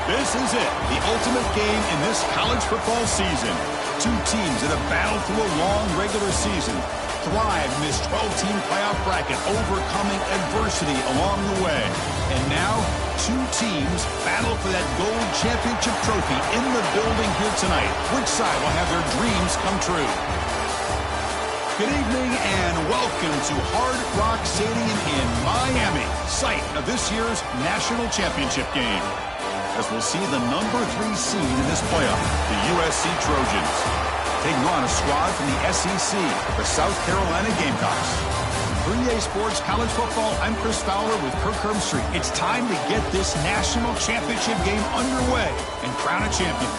This is it, the ultimate game in this college football season. Two teams that have battled through a long regular season, thrived in this 12-team playoff bracket, overcoming adversity along the way. And now, two teams battle for that gold championship trophy in the building here tonight. Which side will have their dreams come true? Good evening and welcome to Hard Rock Stadium in Miami, site of this year's national championship game. As we'll see the number 3 seed in this playoff, the USC Trojans, taking on a squad from the SEC, the South Carolina Gamecocks. For EA Sports College Football, I'm Chris Fowler with Kirk Herbstreit. It's time to get this national championship game underway and crown a champion.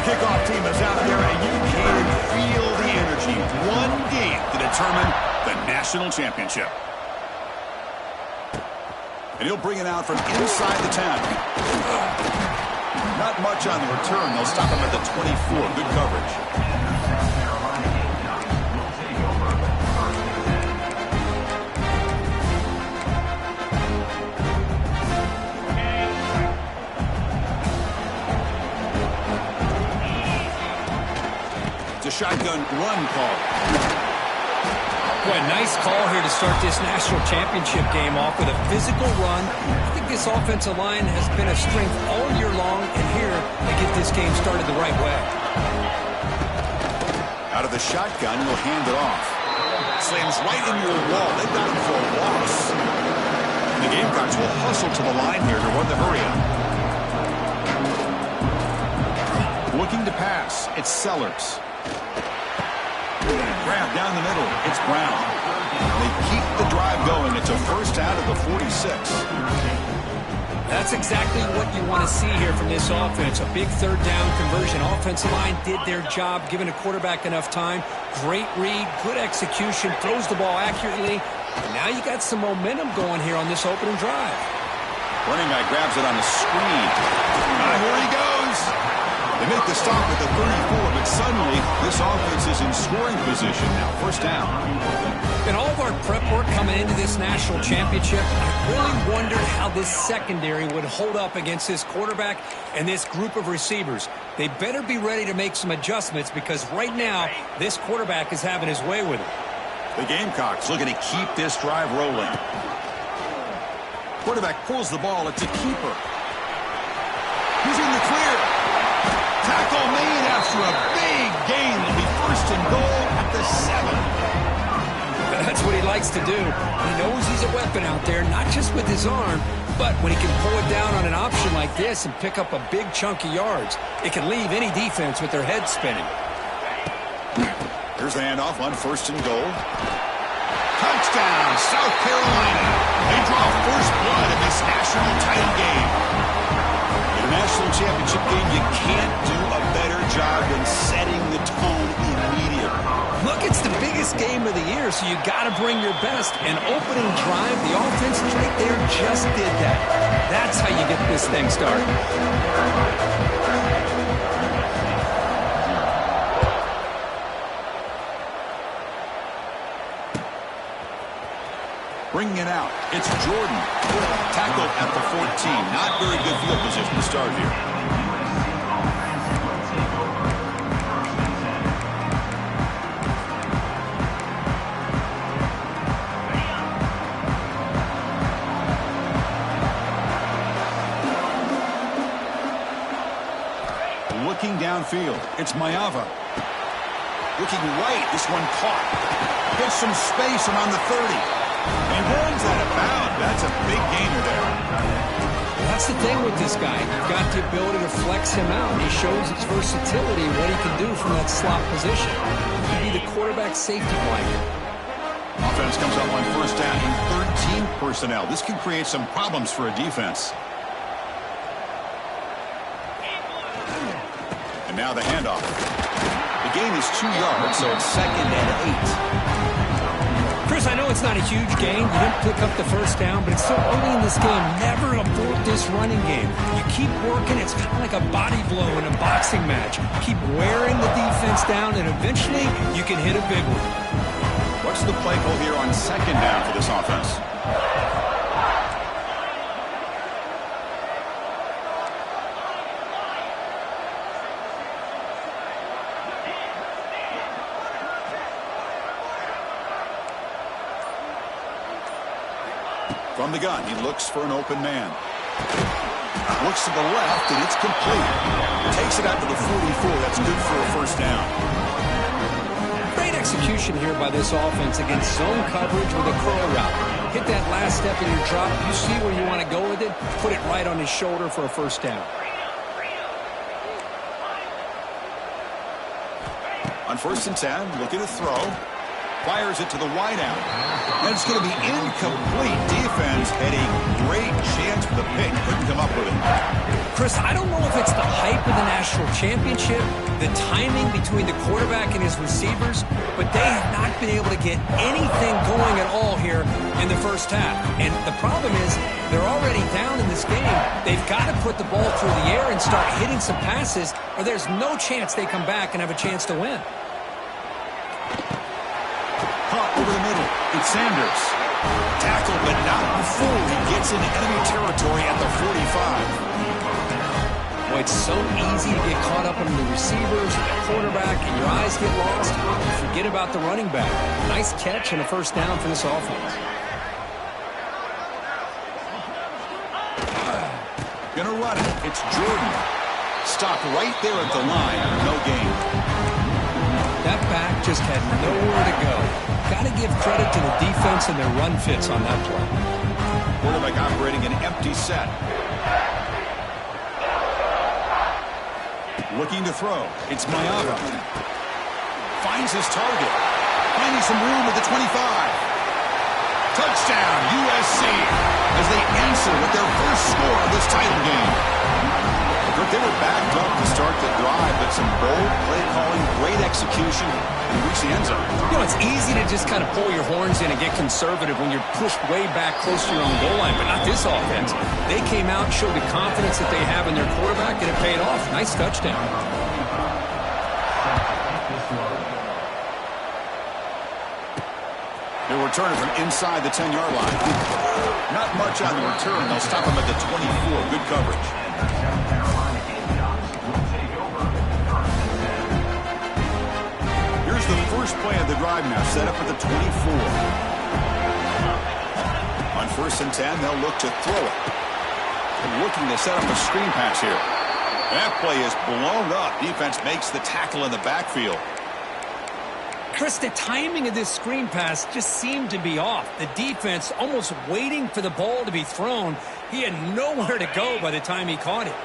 Kickoff team is out there, and you can feel the energy. One game to determine the national championship. And he'll bring it out from inside the 10. Not much on the return. They'll stop him at the 24. Good coverage. Shotgun run call. Boy, nice call here to start this national championship game off with a physical run. I think this offensive line has been a strength all year long, and here they get this game started the right way. Out of the shotgun, he'll hand it off. Slams right into your wall. They've got him for a loss. The Gamecocks will hustle to the line here to run the hurry up. Looking to pass, it's Sellers. Grab down the middle. It's Brown. They keep the drive going. It's a first out of the 46. That's exactly what you want to see here from this offense. A big third down conversion. Offensive line did their job, giving a quarterback enough time. Great read, good execution, throws the ball accurately. And now you got some momentum going here on this opening drive. Running back grabs it on the screen. Here he goes. They make the stop at the 34, but suddenly this offense is in scoring position now. First down. In all of our prep work coming into this national championship, I really wondered how this secondary would hold up against this quarterback and this group of receivers. They better be ready to make some adjustments because right now, this quarterback is having his way with it. The Gamecocks looking to keep this drive rolling. Quarterback pulls the ball. It's a keeper. He's in the clear. Tackle made after a big gain. It'll be first and goal at the 7. That's what he likes to do. He knows he's a weapon out there, not just with his arm, but when he can pull it down on an option like this and pick up a big chunk of yards, it can leave any defense with their head spinning. Here's the handoff on first and goal. Touchdown, South Carolina. They draw first blood in this national title game. In a national championship game, you can't do a better job than setting the tone immediately. Look, it's the biggest game of the year, so you got to bring your best. An opening drive, the offense right there just did that. That's how you get this thing started. Bringing it out, it's Jordan. Tackled at the 14. Not very good field position to start here. Looking downfield, it's Mayava. Looking right, this one caught. Gets some space around the 30. And he runs out of bounds. That's a big gainer there. That's the thing with this guy. You've got the ability to flex him out. He shows his versatility and what he can do from that slot position. He can be the quarterback safety blanket. Offense comes up on first down in 13 personnel. This can create some problems for a defense. And now the handoff. The gain is 2 yards, so it's 2nd and 8. Chris, I know it's not a huge gain. You didn't pick up the first down, but it's so early in this game. Never abort this running game. You keep working. It's kind of like a body blow in a boxing match. Keep wearing the defense down, and eventually you can hit a big one. What's the play call here on second down for this offense? From the gun, he looks for an open man. Looks to the left, and it's complete. Takes it out to the 44. That's good for a first down. Great execution here by this offense against zone coverage with a curl route. Hit that last step in your drop. You see where you want to go with it. Put it right on his shoulder for a first down. On 1st and 10, looking to throw. Fires it to the wideout. And it's going to be incomplete. Defense had a great chance for the pick. Couldn't come up with it. Chris, I don't know if it's the hype of the national championship, the timing between the quarterback and his receivers, but they have not been able to get anything going at all here in the first half. And the problem is they're already down in this game. They've got to put the ball through the air and start hitting some passes, or there's no chance they come back and have a chance to win. Over the middle, it's Sanders. Tackled, but not before he gets into enemy territory at the 45. Boy, it's so easy to get caught up in the receivers and the quarterback, and your eyes get lost. You forget about the running back. Nice catch and a first down for this offense. Gonna run it. It's Jordan. Stopped right there at the line. No gain. That back just had nowhere to go. Got to give credit to the defense and their run fits on that play. Quarterback operating an empty set. Looking to throw. It's Mayava. Finds his target. Finding some room at the 25. Touchdown, USC, as they answer with their first score of this title game. They were backed up to start the drive, but some bold play calling, great execution, and reach the end zone. You know, it's easy to just kind of pull your horns in and get conservative when you're pushed way back close to your own goal line, but not this offense. They came out and showed the confidence that they have in their quarterback, and it paid off. Nice touchdown. They're returning from inside the 10-yard line. Not much on the return. They'll stop him at the 24. Good coverage. Here's the first play of the drive now, set up at the 24. On 1st and 10, they'll look to throw it. They're looking to set up a screen pass here. That play is blown up. Defense makes the tackle in the backfield. Chris, the timing of this screen pass just seemed to be off. The defense almost waiting for the ball to be thrown. He had nowhere to go by the time he caught it.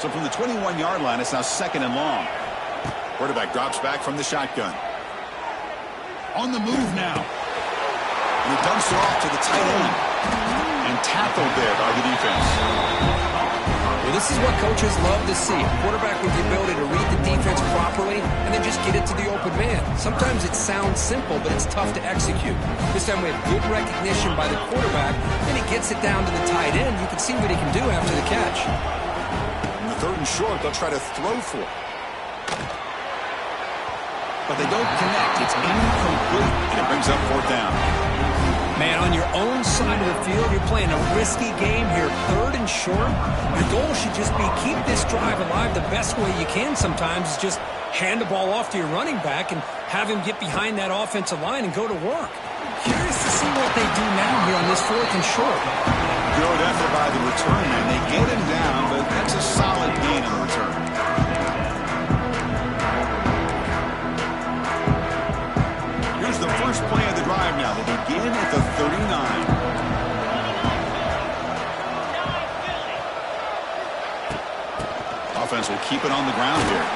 So from the 21-yard line, it's now 2nd and long. Quarterback drops back from the shotgun. On the move now. And he dumps it off to the tight end. And tackled there by the defense. Well, this is what coaches love to see. A quarterback with the ability to read the defense properly and then just get it to the open man. Sometimes it sounds simple, but it's tough to execute. This time we have good recognition by the quarterback. Then he gets it down to the tight end. You can see what he can do after the catch. On the 3rd and short, they'll try to throw for it. But they don't connect. It's incomplete, and it brings up 4th down. Man, on your own side of the field, you're playing a risky game here. 3rd and short. Your goal should just be keep this drive alive the best way you can sometimes is just hand the ball off to your running back and have him get behind that offensive line and go to work. Curious to see what they do now here on this 4th and short. Good effort by the return man. They get him down, but that's a solid gain in the return. Here's the first play of the drive now. They begin at the 39. Offense will keep it on the ground here.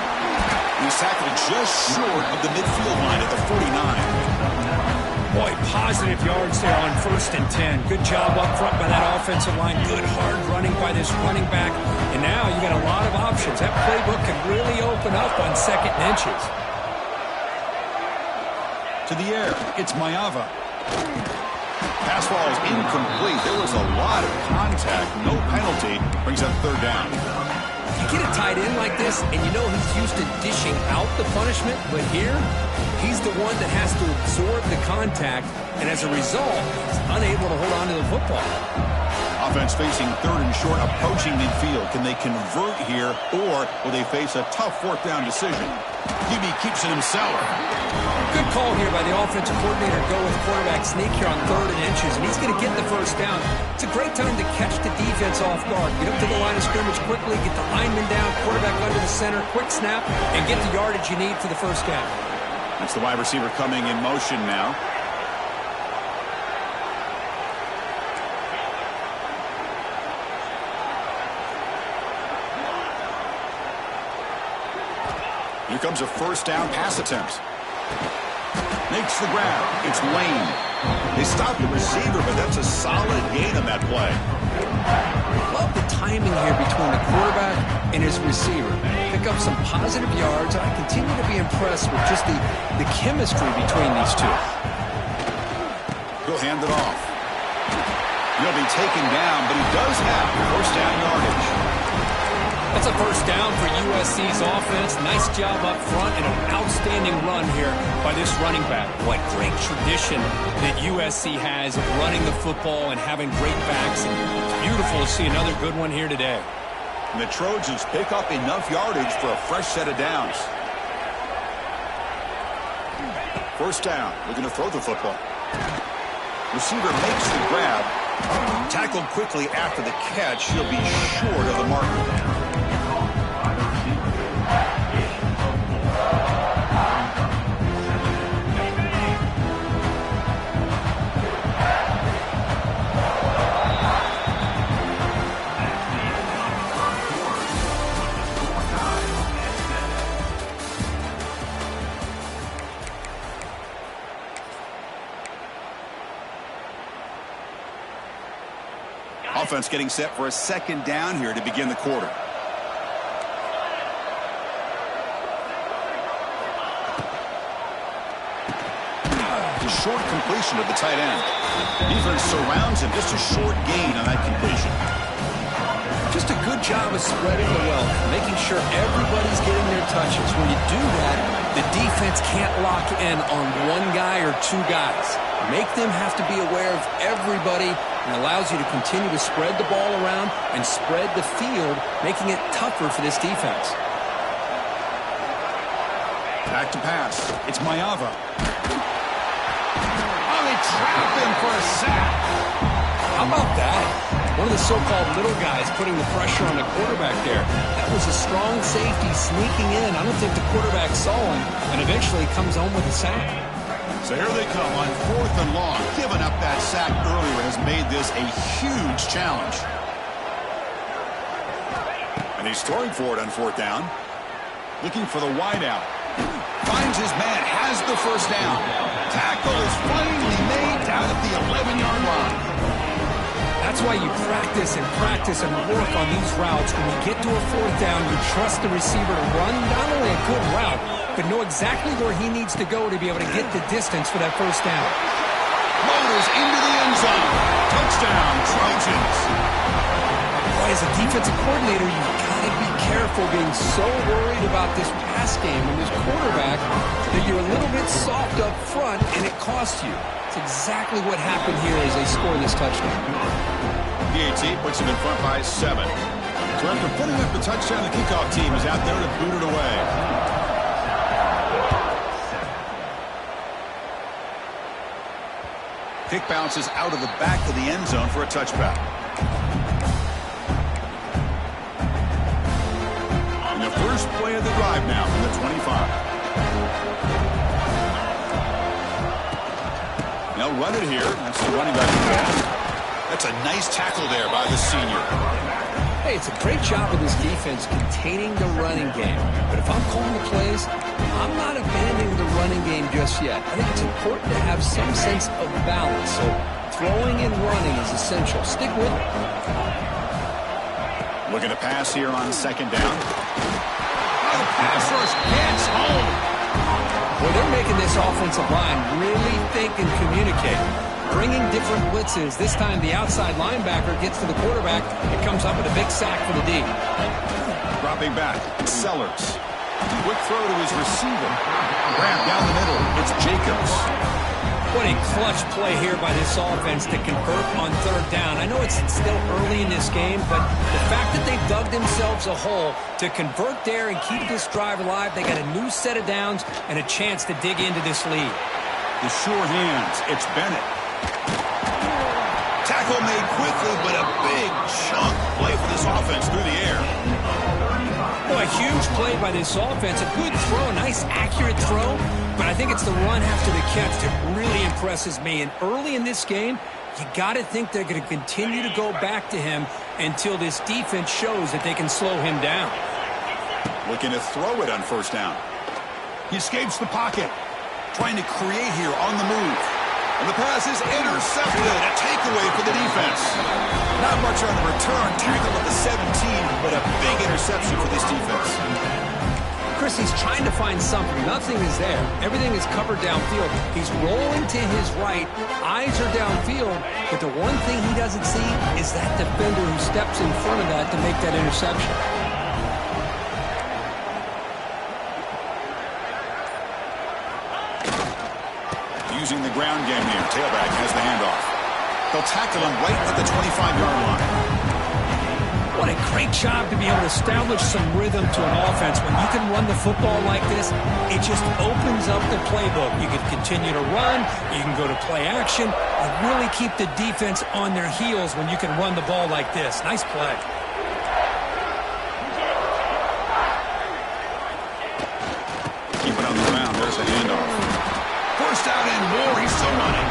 He's tackled just short of the midfield line at the 49. Boy, positive yards there on 1st and 10. Good job up front by that offensive line. Good hard running by this running back. And now you got a lot of options. That playbook can really open up on 2nd and inches. To the air, it's Mayava. Pass ball is incomplete. There was a lot of contact. No penalty. Brings up third down. You get a tight end like this, and you know he's used to dishing out the punishment, but here, he's the one that has to absorb the contact, and as a result, he's unable to hold on to the football. Offense facing third and short, approaching midfield. Can they convert here, or will they face a tough fourth down decision? QB keeps it himself. Good call here by the offensive coordinator. Go with quarterback sneak here on 3rd and inches, and he's going to get the first down. It's a great time to catch the defense off guard. Get up to the line of scrimmage quickly, get the lineman down, quarterback under the center, quick snap, and get the yardage you need for the first down. That's the wide receiver coming in motion now. Here comes a first down pass attempt. Makes the grab. It's Lane. They stopped the receiver, but that's a solid gain on that play. Love the timing here between the quarterback and his receiver. Pick up some positive yards. I continue to be impressed with just the chemistry between these two. He'll hand it off. He'll be taken down, but he does have first down yardage. That's a first down for USC's offense. Nice job up front and an outstanding run here by this running back. What great tradition that USC has of running the football and having great backs. And it's beautiful to see another good one here today. And the Trojans pick up enough yardage for a fresh set of downs. First down, looking to throw the football. Receiver makes the grab. Tackled quickly after the catch. He'll be short of the marker. Offense getting set for a second down here to begin the quarter. The short completion of the tight end. Defense surrounds him. Just a short gain on that completion. Just a good job of spreading the wealth, making sure everybody's getting their touches. When you do that, the defense can't lock in on one guy or two guys. Make them have to be aware of everybody, and allows you to continue to spread the ball around and spread the field, making it tougher for this defense. Back to pass. It's Mayava. Oh, they trap him for a sack. How about that? One of the so-called little guys putting the pressure on the quarterback there. That was a strong safety sneaking in. I don't think the quarterback saw him, and eventually comes home with a sack. So here they come on 4th and long. Giving up that sack earlier has made this a huge challenge. And he's throwing for it on 4th down. Looking for the wideout. Finds his man, has the first down. Tackle is finally made down at the 11-yard line. That's why you practice and work on these routes. When you get to a 4th down, you trust the receiver to run not only a good route, but know exactly where he needs to go to be able to get the distance for that first down. Motors into the end zone. Touchdown, Trojans. Boy, as a defensive coordinator, you've got to be careful being so worried about this pass game and this quarterback that you're a little bit soft up front and it costs you. It's exactly what happened here as they score this touchdown. PAT puts him in front by 7. So after putting up the touchdown, the kickoff team is out there to boot it away. Kick bounces out of the back of the end zone for a touchback. And the first play of the drive now from the 25. They'll run it here. That's the running back again. That's a nice tackle there by the senior. Hey, it's a great job of this defense containing the running game. But if I'm calling the plays, I'm not abandoning the running game just yet. I think it's important to have some sense of balance. So throwing and running is essential. Stick with it. Looking to pass here on 2nd down. The pass rush gets home. Well, they're making this offensive line really think and communicate. Bringing different blitzes. This time the outside linebacker gets to the quarterback and comes up with a big sack for the D. Dropping back, Sellers. Quick throw to his receiver. Grab down the middle. It's Jacobs. What a clutch play here by this offense to convert on third down. I know it's still early in this game, but the fact that they dug themselves a hole to convert there and keep this drive alive, they got a new set of downs and a chance to dig into this lead. The sure hands. It's Bennett. Tackle made quickly, but a big chunk play for this offense through the air. Boy, a huge play by this offense. A good throw, a nice accurate throw, but I think it's the run after the catch that really impresses me. And early in this game, you got to think they're going to continue to go back to him until this defense shows that they can slow him down. Looking to throw it on first down. He escapes the pocket. Trying to create here on the move. And the pass is intercepted. A takeaway for the defense. Not much on the return. Tackle at the 17, but a big interception for this defense. Chris, he's trying to find something. Nothing is there. Everything is covered downfield. He's rolling to his right. Eyes are downfield. But the one thing he doesn't see is that defender who steps in front of that to make that interception. Using the ground game here. Tailback has the handoff. They'll tackle him right at the 25-yard line. What a great job to be able to establish some rhythm to an offense. When you can run the football like this, it just opens up the playbook. You can continue to run. You can go to play action. And really keep the defense on their heels when you can run the ball like this. Nice play. Keep it on the ground. There's the handoff. First out and more. He's still running.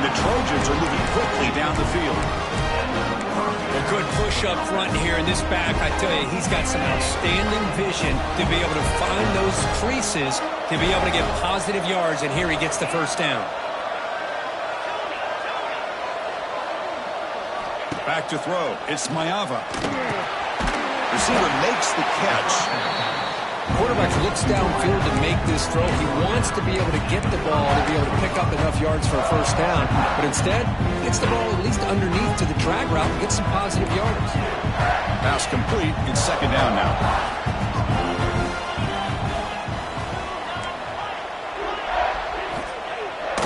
The Trojans are moving quickly down the field. A good push up front here in this back. I tell you, he's got some outstanding vision to be able to find those creases, to be able to get positive yards, and here he gets the first down. Back to throw. It's Maeva. Receiver makes the catch. Quarterback looks downfield to make this throw. He wants to be able to get the ball to be able to pick up enough yards for a first down. But instead, gets the ball at least underneath to the drag route and gets some positive yards. Pass complete. It's second down now.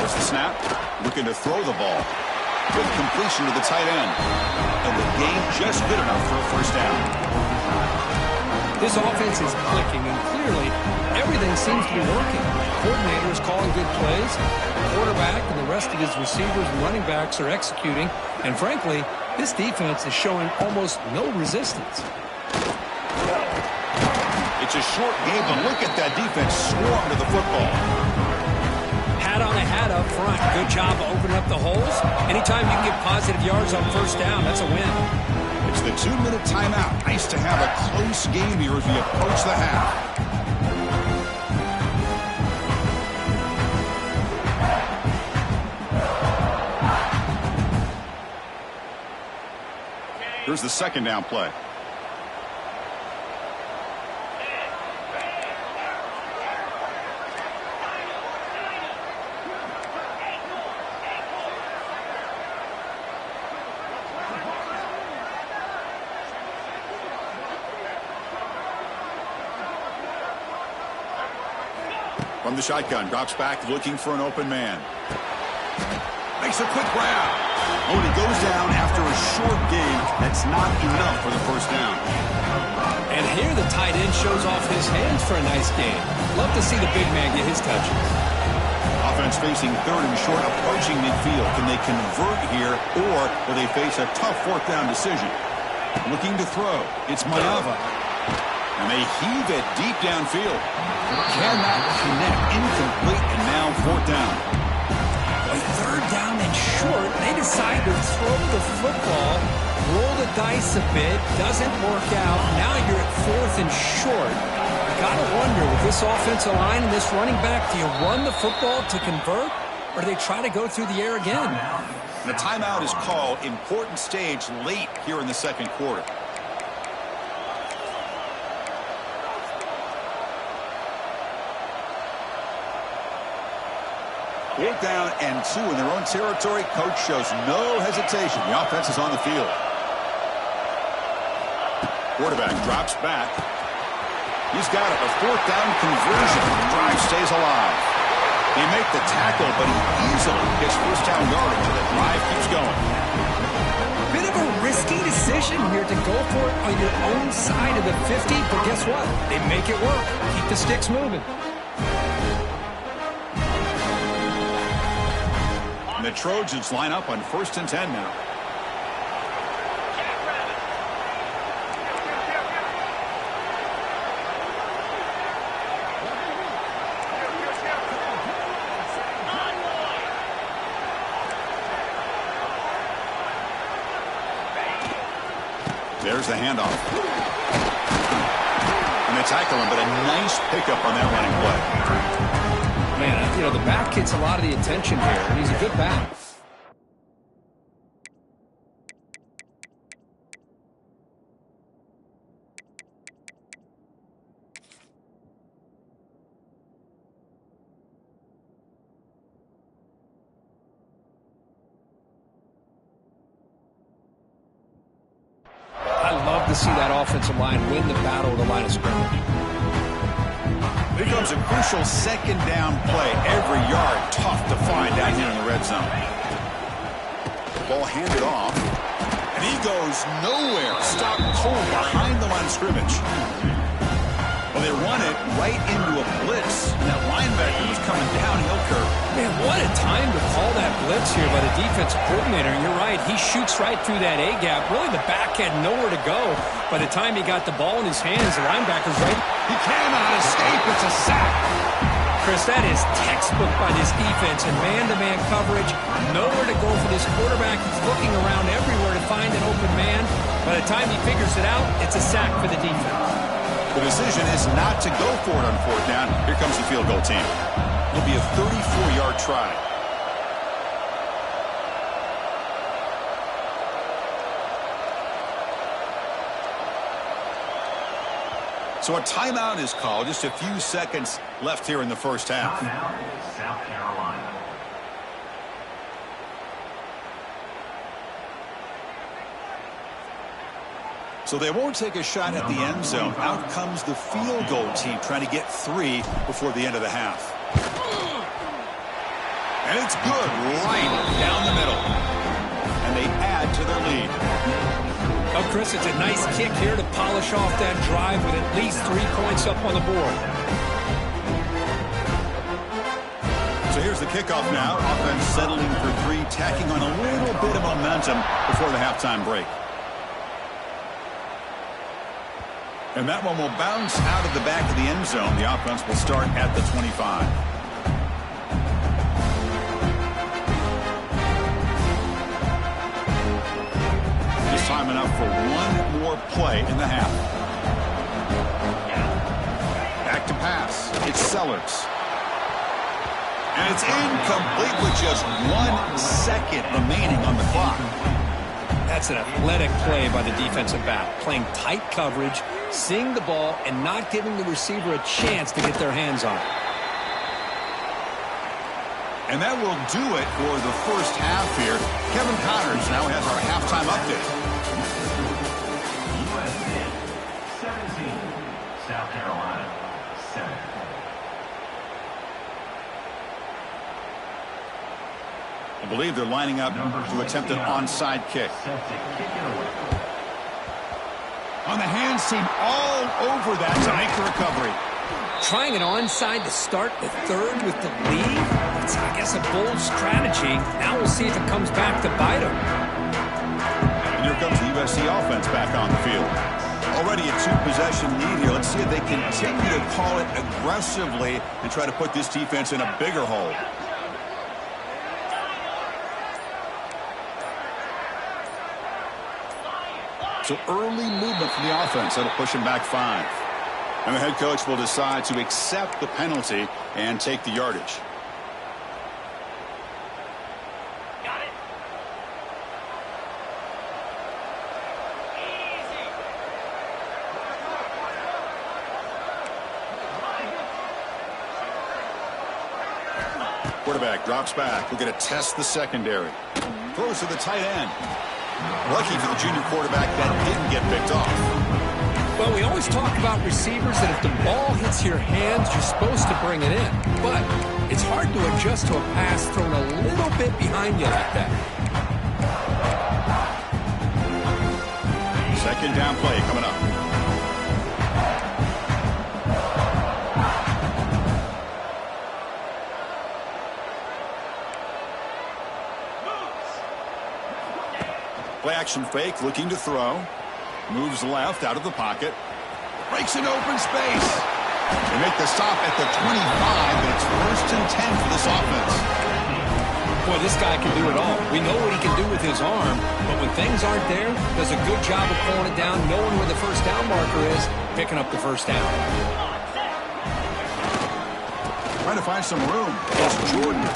There's the snap. Looking to throw the ball. Good completion to the tight end. And the game just good enough for a first down. This offense is clicking, and clearly everything seems to be working. The coordinator is calling good plays. The quarterback and the rest of his receivers and running backs are executing. And frankly, this defense is showing almost no resistance. It's a short game, but look at that defense swarm to the football. Hat on a hat up front. Good job opening up the holes. Anytime you can get positive yards on first down, that's a win. It's the 2-minute timeout. Nice to have a close game here as we approach the half. Here's the second down play. From the shotgun, drops back, looking for an open man. Makes a quick grab. Oh, and he goes down after a short game. That's not enough for the first down. And here the tight end shows off his hands for a nice game. Love to see the big man get his touches. Offense facing third and short, approaching midfield. Can they convert here, or will they face a tough fourth down decision? Looking to throw. It's Maeva. And they heave it deep downfield. Cannot connect. Incomplete, and now fourth down. Boy, third down and short. They decide to throw the football, roll the dice a bit. Doesn't work out. Now you're at fourth and short. You got to wonder, with this offensive line and this running back, do you run the football to convert, or do they try to go through the air again? The timeout is called. Important stage late here in the second quarter. 4th down and 2 in their own territory. Coach shows no hesitation. The offense is on the field. Quarterback drops back. He's got it. A 4th down conversion. The drive stays alive. They make the tackle, but he easily gets 1st down yardage, and the drive keeps going. Bit of a risky decision here to go for it on your own side of the 50, but guess what? They make it work. Keep the sticks moving. And the Trojans line up on 1st and 10 now. There's the handoff. And they tackle him, but a nice pickup on that running play. Man, you know, the back gets a lot of the attention here, and he's a good back. To see that offensive line win the battle of the line of scrimmage. Here comes a crucial 2nd down play. Every yard tough to find down here in the red zone. Ball handed off, and he goes nowhere. Stopped cold behind the line of scrimmage. Well, they run it right into a blitz. And that linebacker was coming downhill curve. Man, what a time to call that blitz here by the defensive coordinator. And you're right, he shoots right through that A-gap. Really, the back had nowhere to go. By the time he got the ball in his hands, the linebacker's right. He cannot escape. It's a sack. Chris, that is textbook by this defense. And man-to-man coverage, nowhere to go for this quarterback. He's looking around everywhere to find an open man. By the time he figures it out, it's a sack for the defense. The decision is not to go for it on 4th down. Here comes the field goal team. It'll be a 34-yard try. So a timeout is called. Just a few seconds left here in the 1st half. Timeout, South Carolina. So they won't take a shot at the end zone. Out comes the field goal team trying to get 3 before the end of the half. And it's good right down the middle. And they add to their lead. Oh, Chris, it's a nice kick here to polish off that drive with at least 3 points up on the board. So here's the kickoff now. Offense settling for 3, tacking on a little bit of momentum before the halftime break. And that one will bounce out of the back of the end zone. The offense will start at the 25. Just time enough for one more play in the half. Back to pass. It's Sellers. And it's incomplete with just 1 second remaining on the clock. That's an athletic play by the defensive back. Playing tight coverage, seeing the ball, and not giving the receiver a chance to get their hands on it. And that will do it for the 1st half here. Kevin Connors now has our halftime update. USC 17, South Carolina 7. I believe they're lining up to attempt an onside kick. On the hands team all over that to make the recovery. Trying an onside to start the 3rd with the lead? It's, I guess, a bold strategy. Now we'll see if it comes back to bite them. And here comes the USC offense back on the field. Already a 2-possession lead here. Let's see if they continue to call it aggressively and try to put this defense in a bigger hole. So early movement from the offense. That'll push him back 5. And the head coach will decide to accept the penalty and take the yardage. Got it. Easy. Quarterback drops back. We're going to test the secondary. Throws to the tight end. Lucky for the junior quarterback that didn't get picked off. Well, we always talk about receivers that if the ball hits your hands, you're supposed to bring it in. But it's hard to adjust to a pass thrown a little bit behind you like that. Second down play coming up. Play action fake, looking to throw. Moves left out of the pocket. Breaks an open space. They make the stop at the 25, but it's 1st and 10 for this offense. Boy, this guy can do it all. We know what he can do with his arm, but when things aren't there, does a good job of pulling it down, knowing where the first down marker is, picking up the first down. Trying to find some room. It's Jordan.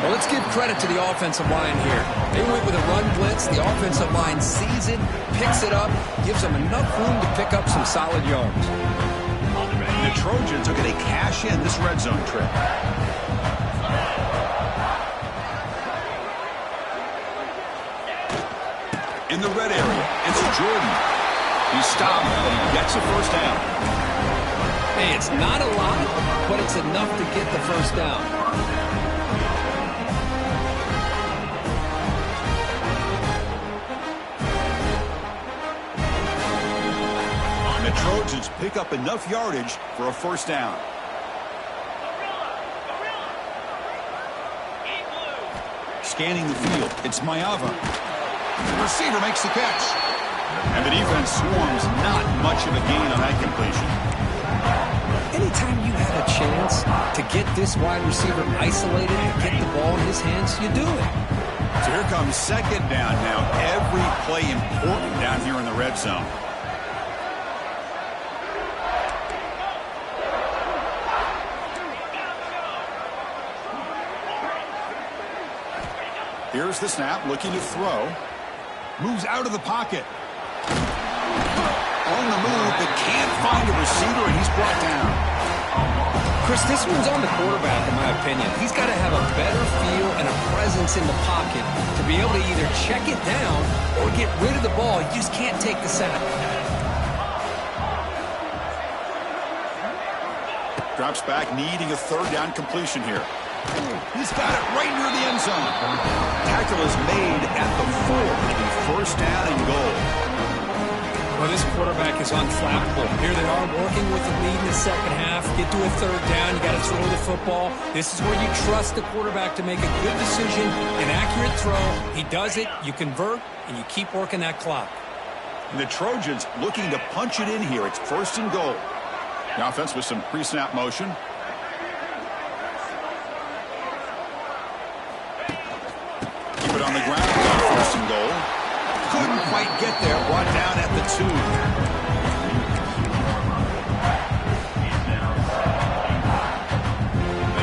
Well, let's give credit to the offensive line here. They went with a run blitz. The offensive line sees it, picks it up, gives them enough room to pick up some solid yards. The Trojans are going to cash in this red zone trip. In the red area, it's Jordan. He's stopped, but he gets a first down. Hey, it's not a lot, but it's enough to get the first down. The Trojans pick up enough yardage for a first down. Scanning the field, it's Mayava. The receiver makes the catch. And the defense swarms not much of a gain on that completion. Anytime you had a chance to get this wide receiver isolated and get the ball in his hands, you do it. So here comes second down now. Every play important down here in the red zone. Here's the snap, looking to throw. Moves out of the pocket. On the move, but can't find a receiver, and he's brought down. Chris, this one's on the quarterback, in my opinion. He's got to have a better feel and a presence in the pocket to be able to either check it down or get rid of the ball. You just can't take the sack. Drops back, needing a third down completion here. He's got it right near the end zone. Tackle is made at the 4. It'll be first down and goal. Well, this quarterback is unflappable. Here they are working with the lead in the second half. Get to a third down. You got to throw the football. This is where you trust the quarterback to make a good decision, an accurate throw. He does it, you convert, and you keep working that clock. And the Trojans looking to punch it in here. It's first and goal. The offense with some pre-snap motion. Keep it on the ground. First and goal. Couldn't quite get there. Brought down at the 2.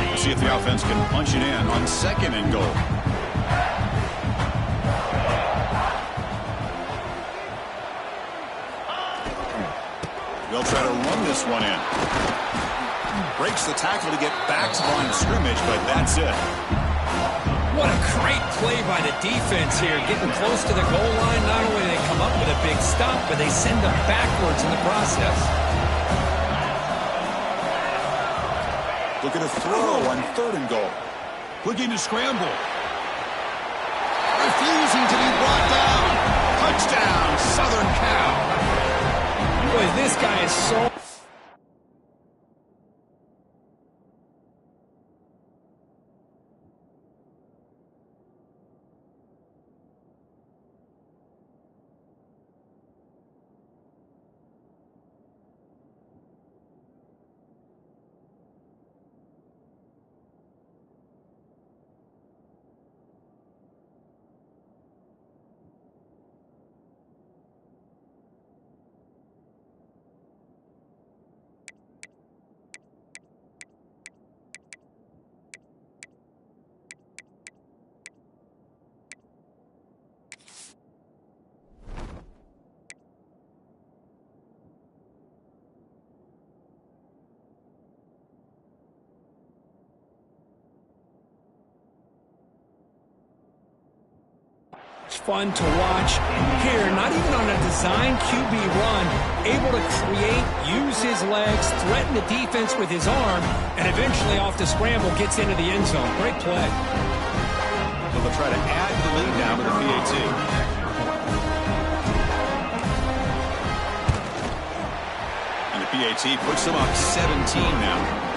Let's see if the offense can punch it in on second and goal. They'll try to run this one in. Breaks the tackle to get back to the line of scrimmage, but that's it. What a great play by the defense here. Getting close to the goal line, not only do they come up with a big stop, but they send them backwards in the process. Look at a throw on third and goal. Looking to scramble. Refusing to be brought down. Touchdown, Southern Cal. Boy, this guy is so... It's fun to watch. Here, not even on a design QB run, able to create, use his legs, threaten the defense with his arm, and eventually off the scramble gets into the end zone. Great play. So they'll try to add to the lead now with a PAT. And the PAT puts them up 17 now.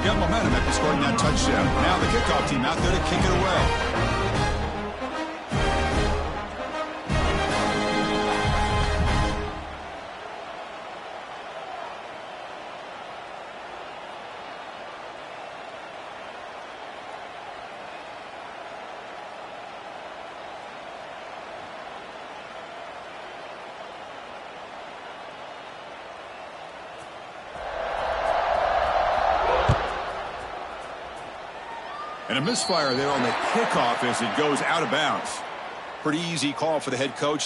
Got momentum after scoring that touchdown. Now the kickoff team out there to kick it away. And a misfire there on the kickoff as it goes out of bounds. Pretty easy call for the head coach.